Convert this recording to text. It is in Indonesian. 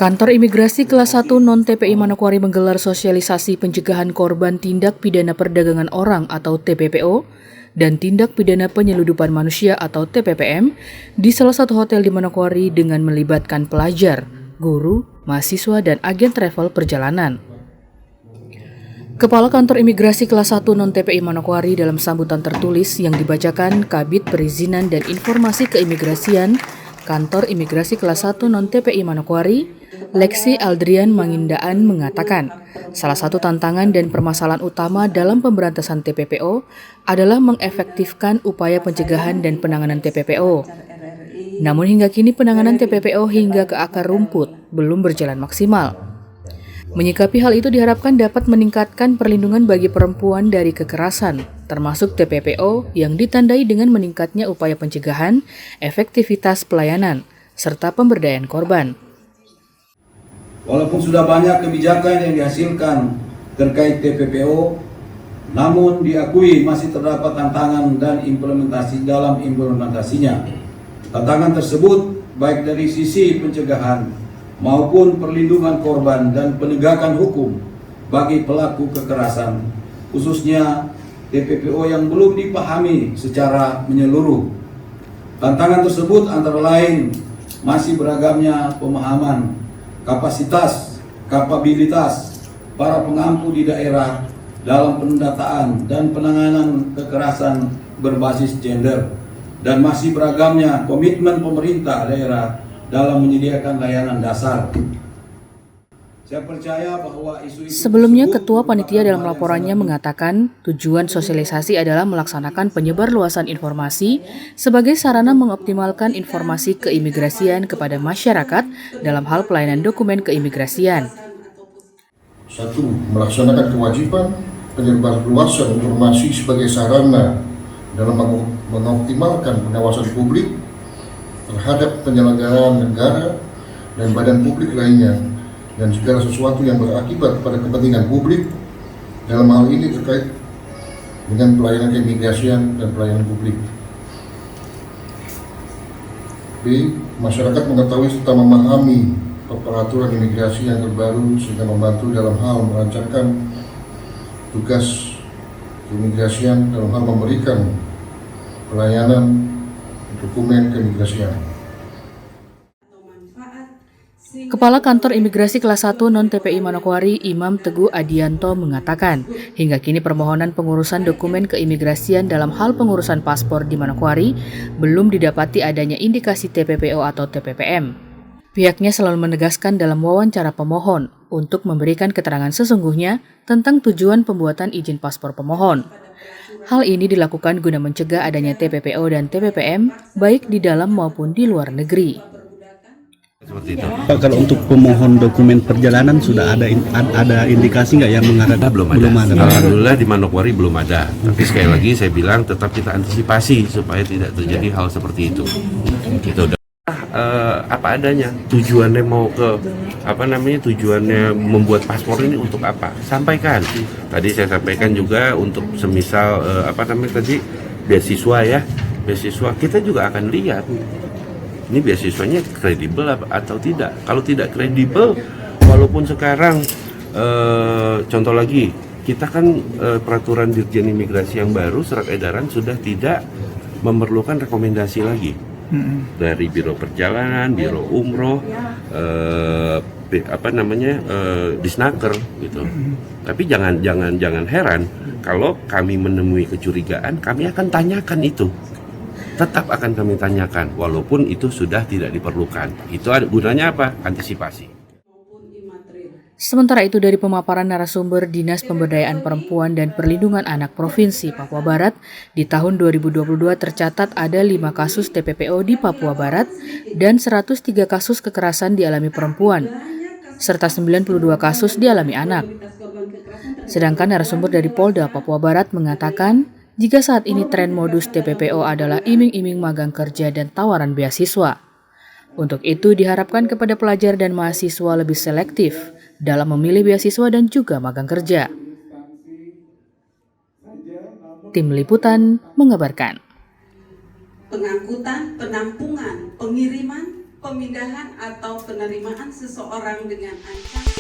Kantor Imigrasi Kelas 1 Non-TPI Manokwari menggelar sosialisasi pencegahan korban tindak pidana perdagangan orang atau TPPO dan tindak pidana penyeludupan manusia atau TPPM di salah satu hotel di Manokwari dengan melibatkan pelajar, guru, mahasiswa, dan agen travel perjalanan. Kepala Kantor Imigrasi Kelas 1 Non-TPI Manokwari dalam sambutan tertulis yang dibacakan Kabid Perizinan dan Informasi Keimigrasian Kantor Imigrasi Kelas 1 Non-TPI Manokwari, Lexi Aldrian Mangindaan mengatakan, salah satu tantangan dan permasalahan utama dalam pemberantasan TPPO adalah mengefektifkan upaya pencegahan dan penanganan TPPO. Namun hingga kini penanganan TPPO hingga ke akar rumput belum berjalan maksimal. Menyikapi hal itu diharapkan dapat meningkatkan perlindungan bagi perempuan dari kekerasan, termasuk TPPO yang ditandai dengan meningkatnya upaya pencegahan, efektivitas pelayanan, serta pemberdayaan korban. Walaupun sudah banyak kebijakan yang dihasilkan terkait TPPO, namun diakui masih terdapat tantangan dan implementasinya. Tantangan tersebut baik dari sisi pencegahan maupun perlindungan korban dan penegakan hukum bagi pelaku kekerasan, khususnya TPPO yang belum dipahami secara menyeluruh. Tantangan tersebut antara lain masih beragamnya pemahaman, kapabilitas para pengampu di daerah dalam pendataan dan penanganan kekerasan berbasis gender, dan masih beragamnya komitmen pemerintah daerah dalam menyediakan layanan dasar. Saya percaya bahwa Sebelumnya, Ketua Panitia dalam laporannya mengatakan tujuan sosialisasi adalah melaksanakan penyebarluasan informasi sebagai sarana mengoptimalkan informasi keimigrasian kepada masyarakat dalam hal pelayanan dokumen keimigrasian. 1. Melaksanakan kewajiban penyebarluasan informasi sebagai sarana dalam mengoptimalkan pengawasan publik terhadap penyelenggaraan negara dan badan publik lainnya dan segala sesuatu yang berakibat pada kepentingan publik, dalam hal ini terkait dengan pelayanan keimigrasian dan pelayanan publik. B. Masyarakat mengetahui serta memahami peraturan imigrasi yang terbaru sehingga membantu dalam hal melancarkan tugas keimigrasian dalam hal memberikan pelayanan dokumen keimigrasian. Kepala Kantor Imigrasi Kelas 1 Non-TPI Manokwari, Imam Teguh Adianto mengatakan, hingga kini permohonan pengurusan dokumen keimigrasian dalam hal pengurusan paspor di Manokwari belum didapati adanya indikasi TPPO atau TPPM. Pihaknya selalu menegaskan dalam wawancara pemohon untuk memberikan keterangan sesungguhnya tentang tujuan pembuatan izin paspor pemohon. Hal ini dilakukan guna mencegah adanya TPPO dan TPPM baik di dalam maupun di luar negeri. Seperti itu. Pak, kalau untuk pemohon dokumen perjalanan sudah ada indikasi nggak yang mengarah? Belum ada. Alhamdulillah di Manokwari belum ada. Tapi sekali lagi saya bilang tetap kita antisipasi supaya tidak terjadi hal seperti itu. Gitu. Apa adanya. Tujuannya mau ke tujuannya membuat paspor ini untuk apa? Sampaikan. Tadi saya sampaikan juga untuk semisal beasiswa ya. Beasiswa kita juga akan lihat. Ini beasiswanya kredibel atau tidak. Kalau tidak kredibel, walaupun sekarang contoh lagi, kita kan peraturan Dirjen Imigrasi yang baru, surat edaran sudah tidak memerlukan rekomendasi lagi dari Biro Perjalanan, Biro Umroh, Disnaker gitu. Tapi jangan heran kalau kami menemui kecurigaan, kami akan tanyakan itu. Tetap akan kami tanyakan, walaupun itu sudah tidak diperlukan. Itu gunanya apa? Antisipasi. Sementara itu dari pemaparan narasumber Dinas Pemberdayaan Perempuan dan Perlindungan Anak Provinsi Papua Barat, di tahun 2022 tercatat ada 5 kasus TPPO di Papua Barat dan 103 kasus kekerasan dialami perempuan, serta 92 kasus dialami anak. Sedangkan narasumber dari Polda Papua Barat mengatakan, jika saat ini tren modus TPPO adalah iming-iming magang kerja dan tawaran beasiswa. Untuk itu diharapkan kepada pelajar dan mahasiswa lebih selektif dalam memilih beasiswa dan juga magang kerja. Tim Liputan mengabarkan. Pengangkutan, penampungan, pengiriman, pemindahan atau penerimaan seseorang dengan ancaman